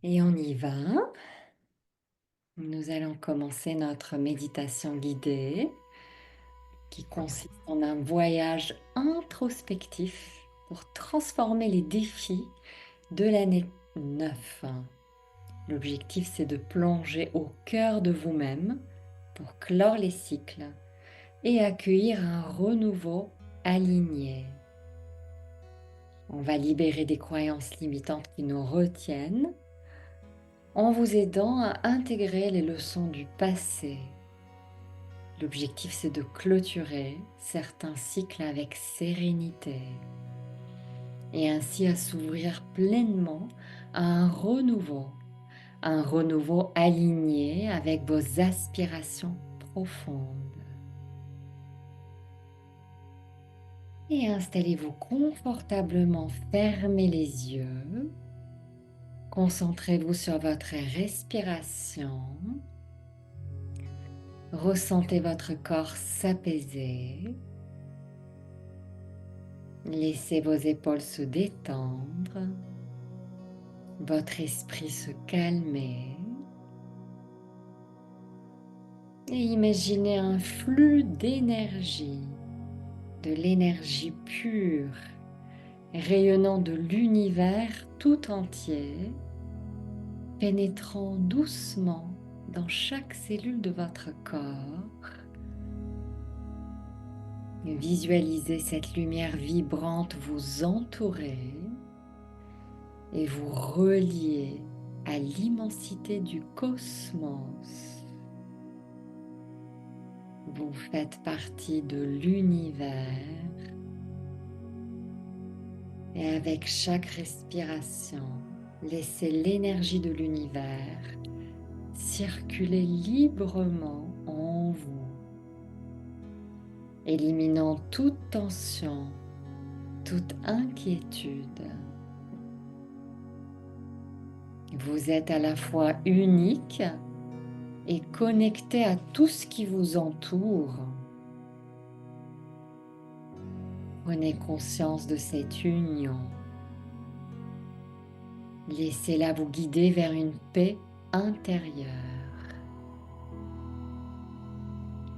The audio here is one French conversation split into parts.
Et on y va. Nous allons commencer notre méditation guidée qui consiste en un voyage introspectif pour transformer les défis de l'année 9. L'objectif, c'est de plonger au cœur de vous-même pour clore les cycles et accueillir un renouveau aligné. On va libérer des croyances limitantes qui nous retiennent en vous aidant à intégrer les leçons du passé. L'objectif, c'est de clôturer certains cycles avec sérénité et ainsi à s'ouvrir pleinement à un renouveau aligné avec vos aspirations profondes. Et installez-vous confortablement, fermez les yeux, concentrez-vous sur votre respiration. Ressentez votre corps s'apaiser. Laissez vos épaules se détendre, votre esprit se calmer et imaginez un flux d'énergie, de l'énergie pure, rayonnant de l'univers tout entier, pénétrant doucement dans chaque cellule de votre corps. Visualisez cette lumière vibrante vous entourer et vous relier à l'immensité du cosmos. Vous faites partie de l'univers et avec chaque respiration, laissez l'énergie de l'univers circuler librement en vous, éliminant toute tension, toute inquiétude. Vous êtes à la fois unique et connecté à tout ce qui vous entoure. Prenez conscience de cette union. Laissez-la vous guider vers une paix intérieure.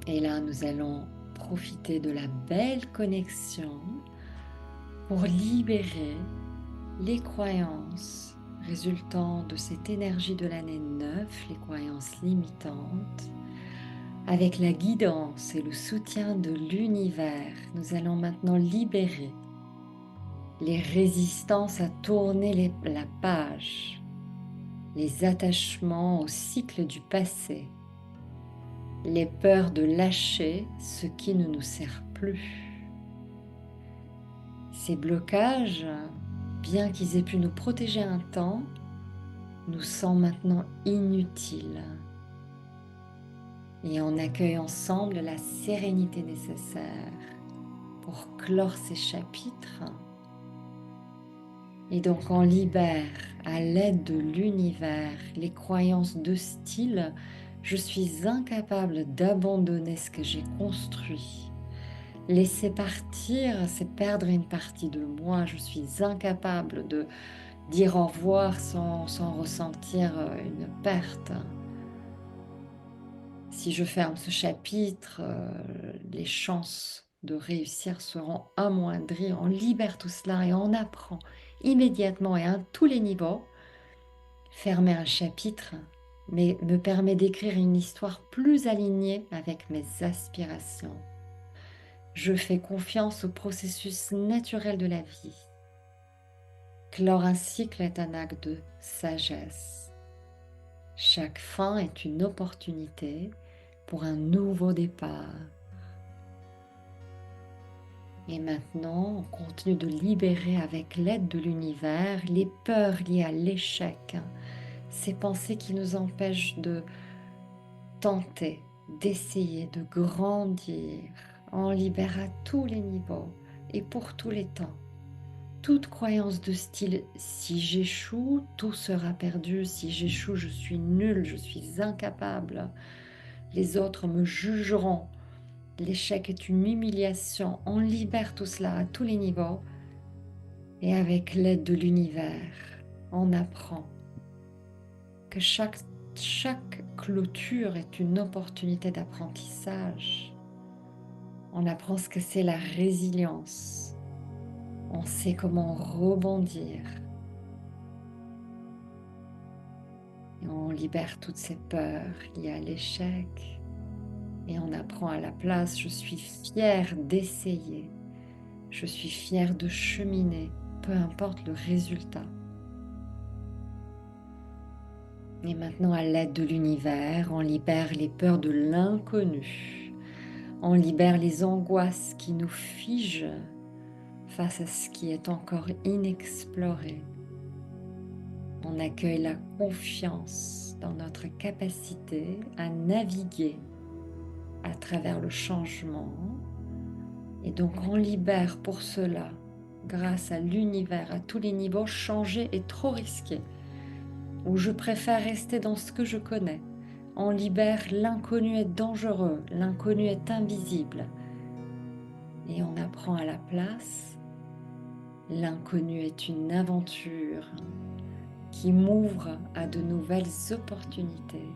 Et là, nous allons profiter de la belle connexion pour libérer les croyances résultant de cette énergie de l'année 9, les croyances limitantes. Avec la guidance et le soutien de l'univers, nous allons maintenant libérer les résistances à tourner la page, les attachements au cycle du passé, les peurs de lâcher ce qui ne nous sert plus. Ces blocages, bien qu'ils aient pu nous protéger un temps, nous sont maintenant inutiles. Et on accueille ensemble la sérénité nécessaire pour clore ces chapitres. Et donc on libère à l'aide de l'univers les croyances de style « je suis incapable d'abandonner ce que j'ai construit ». Laisser partir, c'est perdre une partie de moi. Je suis incapable de dire au revoir sans ressentir une perte. Si je ferme ce chapitre, les chances de réussir seront amoindries. On libère tout cela et on apprend immédiatement et à tous les niveaux. Fermer un chapitre mais me permet d'écrire une histoire plus alignée avec mes aspirations. Je fais confiance au processus naturel de la vie. Clore un cycle est un acte de sagesse. Chaque fin est une opportunité pour un nouveau départ. Et maintenant, on continue de libérer avec l'aide de l'univers les peurs liées à l'échec, ces pensées qui nous empêchent de tenter, d'essayer, de grandir. On libère à tous les niveaux et pour tous les temps. Toute croyance de style « si j'échoue, tout sera perdu, si j'échoue, je suis nul, je suis incapable, les autres me jugeront ». L'échec est une humiliation. On libère tout cela à tous les niveaux. Et avec l'aide de l'univers, on apprend que chaque clôture est une opportunité d'apprentissage. On apprend ce que c'est la résilience. On sait comment rebondir. Et on libère toutes ces peurs liées à l'échec. Et on apprend à la place, je suis fière d'essayer. Je suis fière de cheminer, peu importe le résultat. Et maintenant, à l'aide de l'univers, on libère les peurs de l'inconnu. On libère les angoisses qui nous figent face à ce qui est encore inexploré. On accueille la confiance dans notre capacité à naviguer à travers le changement. Et donc on libère pour cela, grâce à l'univers, à tous les niveaux, changer est trop risqué. Ou je préfère rester dans ce que je connais. On libère l'inconnu est dangereux, l'inconnu est invisible. Et on apprend à la place, l'inconnu est une aventure qui m'ouvre à de nouvelles opportunités.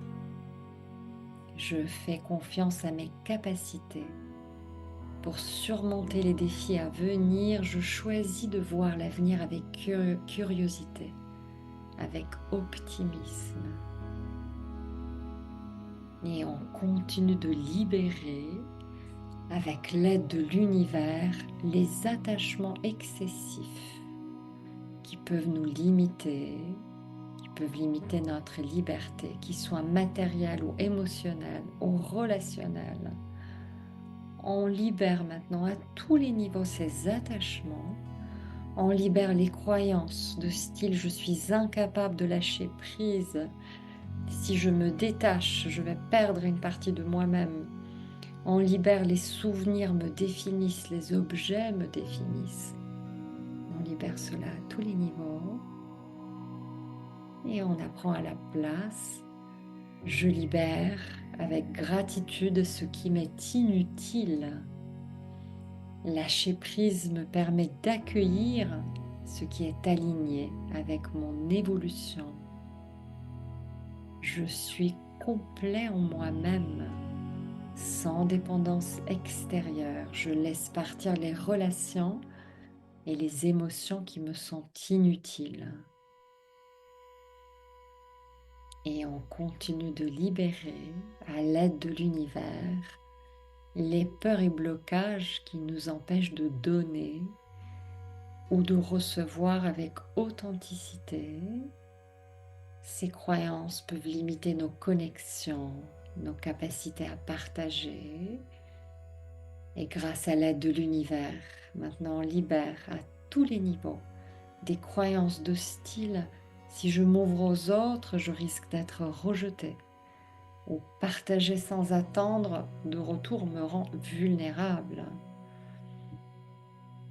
Je fais confiance à mes capacités. Pour surmonter les défis à venir, je choisis de voir l'avenir avec curiosité, avec optimisme. Et on continue de libérer, avec l'aide de l'univers, les attachements excessifs qui peuvent nous limiter, qui peuvent limiter notre liberté, qu'ils soient matériels ou émotionnels ou relationnels. On libère maintenant à tous les niveaux ces attachements. On libère les croyances de style je suis incapable de lâcher prise. Si je me détache, je vais perdre une partie de moi-même. On libère les souvenirs me définissent, les objets me définissent. On libère cela à tous les niveaux. Et on apprend à la place. Je libère avec gratitude ce qui m'est inutile. Lâcher prise me permet d'accueillir ce qui est aligné avec mon évolution. Je suis complet en moi-même, sans dépendance extérieure. Je laisse partir les relations et les émotions qui me sont inutiles. Et on continue de libérer, à l'aide de l'univers, les peurs et blocages qui nous empêchent de donner ou de recevoir avec authenticité. Ces croyances peuvent limiter nos connexions, nos capacités à partager. Et grâce à l'aide de l'univers, maintenant on libère à tous les niveaux des croyances de style si je m'ouvre aux autres, je risque d'être rejeté. Ou partager sans attendre de retour me rend vulnérable.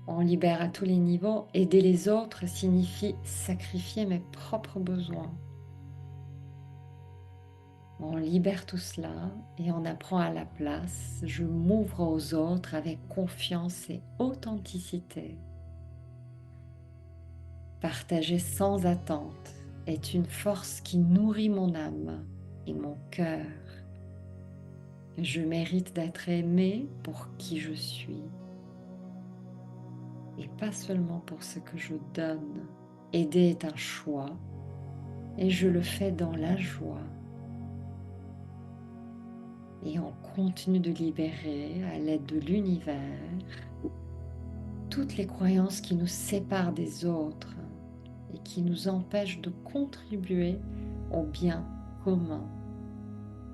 On libère à tous les niveaux. Aider les autres signifie sacrifier mes propres besoins. On libère tout cela et on apprend à la place. Je m'ouvre aux autres avec confiance et authenticité. Partager sans attente est une force qui nourrit mon âme et mon cœur. Je mérite d'être aimé pour qui je suis et pas seulement pour ce que je donne. Aider est un choix et je le fais dans la joie. Et on continue de libérer à l'aide de l'univers toutes les croyances qui nous séparent des autres et qui nous empêchent de contribuer au bien commun.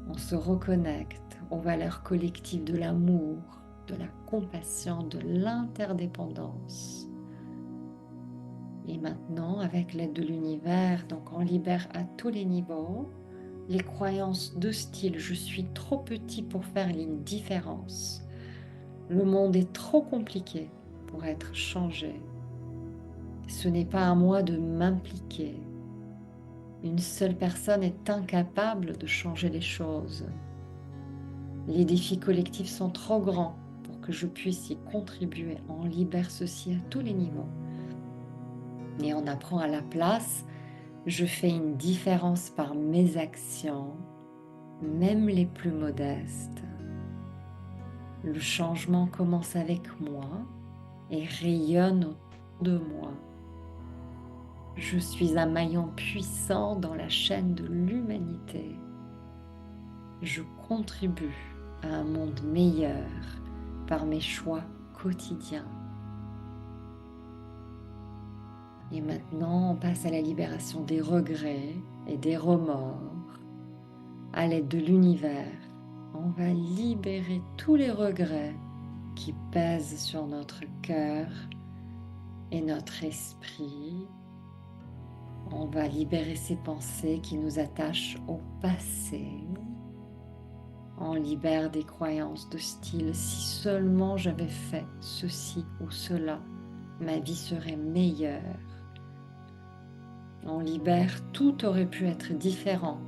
On se reconnecte aux valeurs collectives de l'amour, de la compassion, de l'interdépendance. Et maintenant, avec l'aide de l'univers, donc on libère à tous les niveaux les croyances de style « je suis trop petit pour faire une différence ». Le monde est trop compliqué pour être changé. Ce n'est pas à moi de m'impliquer. Une seule personne est incapable de changer les choses. Les défis collectifs sont trop grands pour que je puisse y contribuer. On libère ceci à tous les niveaux. Et on apprend à la place, Je fais une différence par mes actions, même les plus modestes. Le changement commence avec moi et rayonne autour de moi. Je suis un maillon puissant dans la chaîne de l'humanité. Je contribue à un monde meilleur par mes choix quotidiens. Et maintenant, on passe à la libération des regrets et des remords. À l'aide de l'univers, on va libérer tous les regrets qui pèsent sur notre cœur et notre esprit. On va libérer ces pensées qui nous attachent au passé. On libère des croyances de style « si seulement j'avais fait ceci ou cela, ma vie serait meilleure ». On libère « tout aurait pu être différent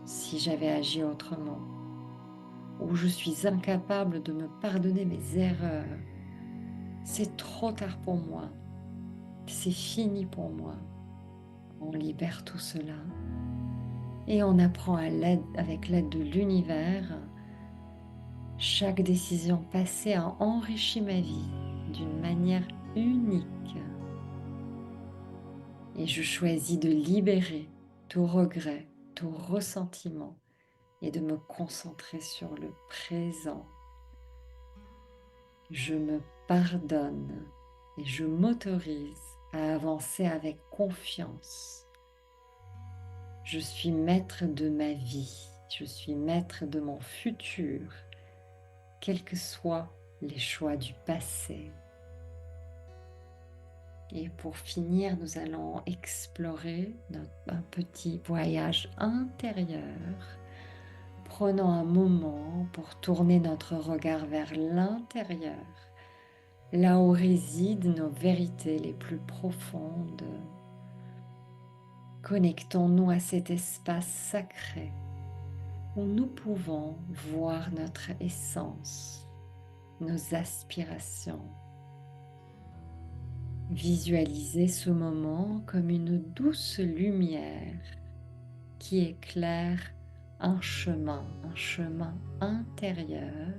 si j'avais agi autrement » ou « je suis incapable de me pardonner mes erreurs, c'est trop tard pour moi, c'est fini pour moi ». On libère tout cela et on apprend avec l'aide de l'univers. Chaque décision passée a enrichi ma vie d'une manière unique. Et je choisis de libérer tout regret, tout ressentiment et de me concentrer sur le présent. Je me pardonne et je m'autorise à avancer avec confiance. Je suis maître de ma vie, je suis maître de mon futur, quels que soient les choix du passé. Et pour finir, nous allons explorer un petit voyage intérieur. Prenons un moment pour tourner notre regard vers l'intérieur, là où résident nos vérités les plus profondes. Connectons-nous à cet espace sacré où nous pouvons voir notre essence, nos aspirations. Visualisez ce moment comme une douce lumière qui éclaire un chemin intérieur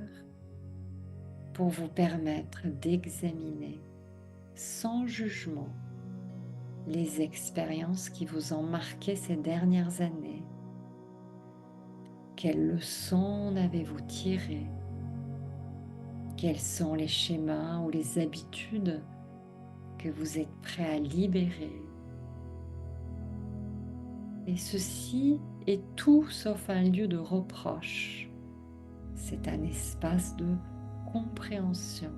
pour vous permettre d'examiner sans jugement les expériences qui vous ont marqué ces dernières années. Quelles leçons en avez-vous tirées? Quels sont les schémas ou les habitudes que vous êtes prêt à libérer? Et ceci est tout sauf un lieu de reproche. C'est un espace de compréhension.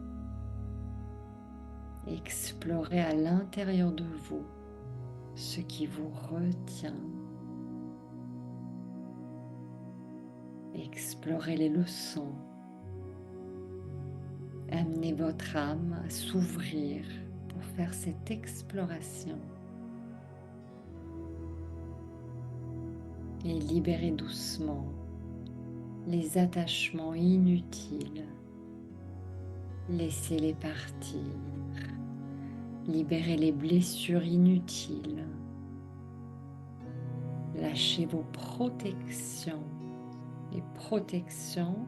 Explorez à l'intérieur de vous ce qui vous retient. Explorez les leçons. Amenez votre âme à s'ouvrir pour faire cette exploration. Et libérez doucement les attachements inutiles. Laissez-les partir. Libérez les blessures inutiles. Lâchez vos protections. Les protections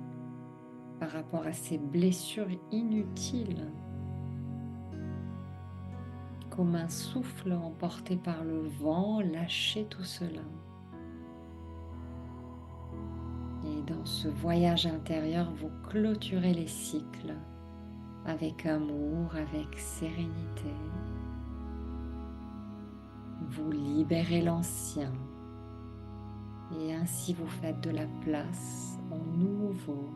par rapport à ces blessures inutiles. Comme un souffle emporté par le vent, lâchez tout cela. Et dans ce voyage intérieur, vous clôturez les cycles avec amour, avec sérénité. Vous libérez l'ancien et ainsi vous faites de la place au nouveau.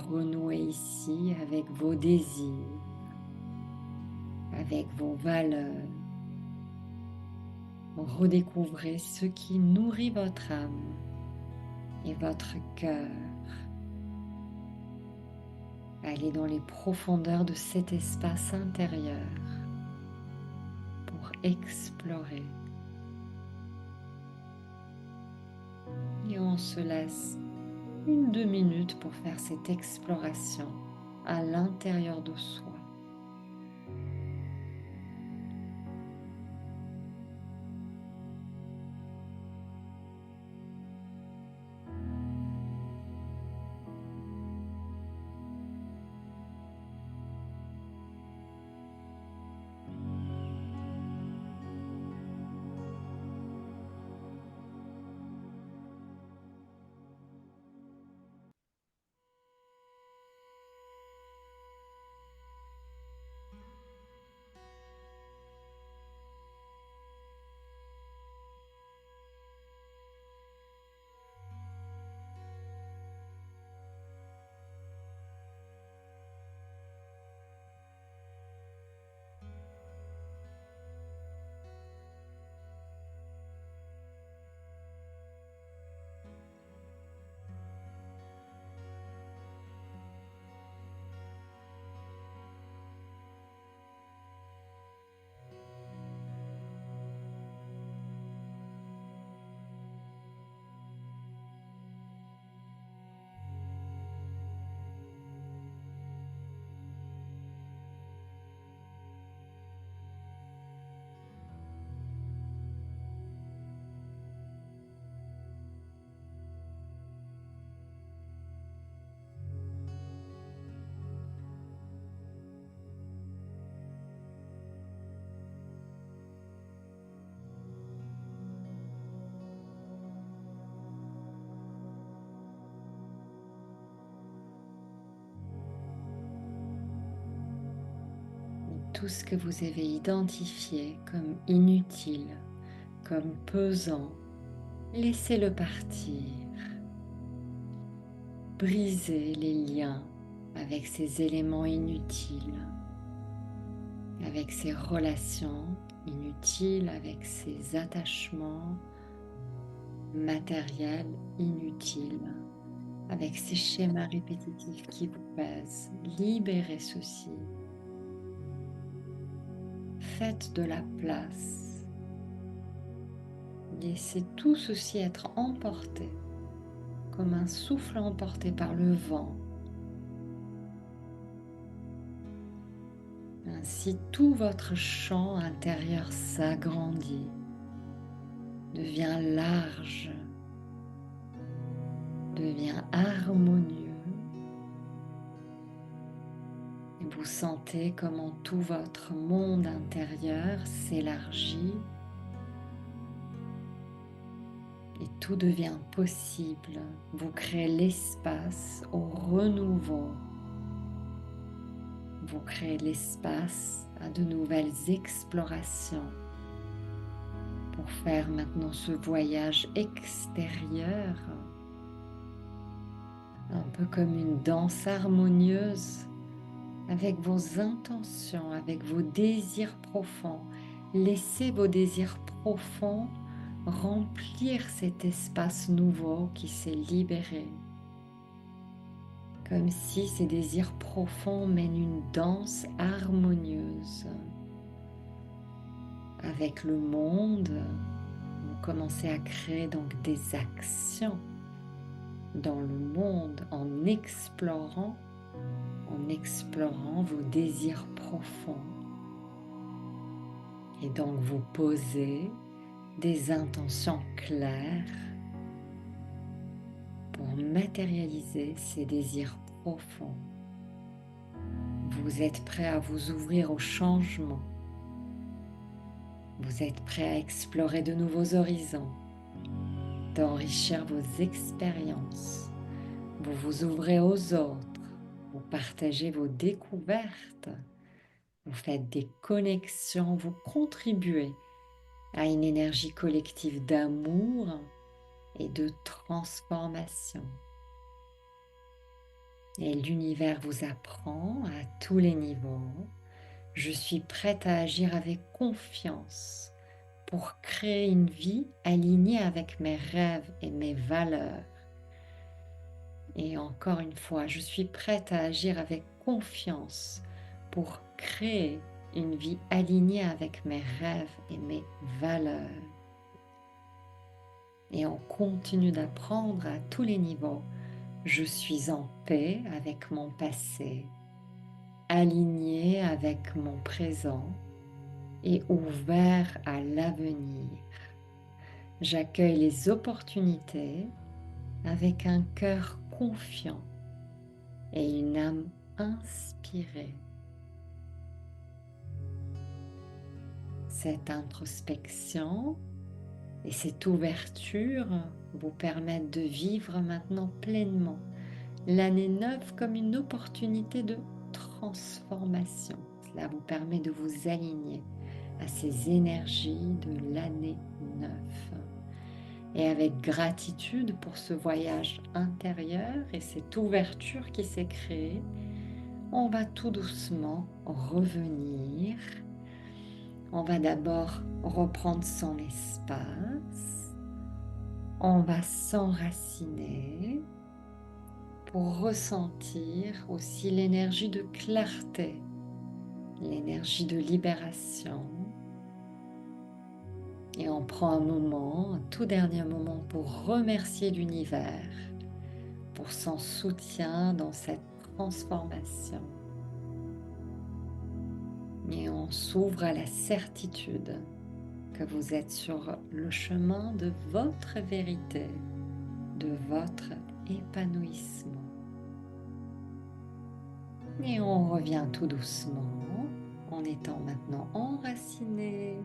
Renouez ici avec vos désirs, avec vos valeurs. Redécouvrez ce qui nourrit votre âme et votre cœur. Allez dans les profondeurs de cet espace intérieur pour explorer. Et on se laisse 1-2 minutes pour faire cette exploration à l'intérieur de soi. tout ce que vous avez identifié comme inutile, comme pesant, laissez-le partir. Brisez les liens avec ces éléments inutiles, avec ces relations inutiles, avec ces attachements matériels inutiles, avec ces schémas répétitifs qui vous pèsent. Libérez ceci. Faites de la place. Laissez tout ceci être emporté, comme un souffle emporté par le vent. Ainsi, tout votre champ intérieur s'agrandit, devient large, devient harmonieux. Et vous sentez comment tout votre monde intérieur s'élargit et tout devient possible. Vous créez l'espace au renouveau. Vous créez l'espace à de nouvelles explorations pour faire maintenant ce voyage extérieur, un peu comme une danse harmonieuse avec vos intentions, avec vos désirs profonds. Laissez vos désirs profonds remplir cet espace nouveau qui s'est libéré. Comme si ces désirs profonds mènent une danse harmonieuse avec le monde. Vous commencez à créer donc des actions dans le monde en explorant vos désirs profonds. Et donc vous posez des intentions claires pour matérialiser ces désirs profonds. Vous êtes prêt à vous ouvrir au changement. Vous êtes prêt à explorer de nouveaux horizons, d'enrichir vos expériences. Vous vous ouvrez aux autres. Vous partagez vos découvertes, vous faites des connexions, vous contribuez à une énergie collective d'amour et de transformation. Et l'univers vous apprend à tous les niveaux. Je suis prête à agir avec confiance pour créer une vie alignée avec mes rêves et mes valeurs. Et encore une fois, je suis prête à agir avec confiance pour créer une vie alignée avec mes rêves et mes valeurs. Et on continue d'apprendre à tous les niveaux. Je suis en paix avec mon passé, aligné avec mon présent et ouvert à l'avenir. J'accueille les opportunités avec un cœur confiant et une âme inspirée. Cette introspection et cette ouverture vous permettent de vivre maintenant pleinement l'année 9 comme une opportunité de transformation. Cela vous permet de vous aligner à ces énergies de l'année 9. Et avec gratitude pour ce voyage intérieur et cette ouverture qui s'est créée, on va tout doucement revenir. On va d'abord reprendre son espace. On va s'enraciner pour ressentir aussi l'énergie de clarté, l'énergie de libération. Et on prend un moment, un tout dernier moment pour remercier l'univers pour son soutien dans cette transformation. Et on s'ouvre à la certitude que vous êtes sur le chemin de votre vérité, de votre épanouissement. Et on revient tout doucement en étant maintenant enraciné.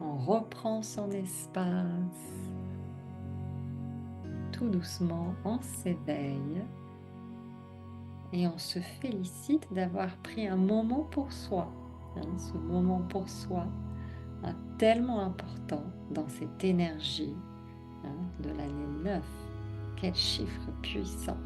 On reprend son espace. Tout doucement, on s'éveille et on se félicite d'avoir pris un moment pour soi. hein, ce moment pour soi, hein, tellement important dans cette énergie, hein, de l'année 9. Quel chiffre puissant!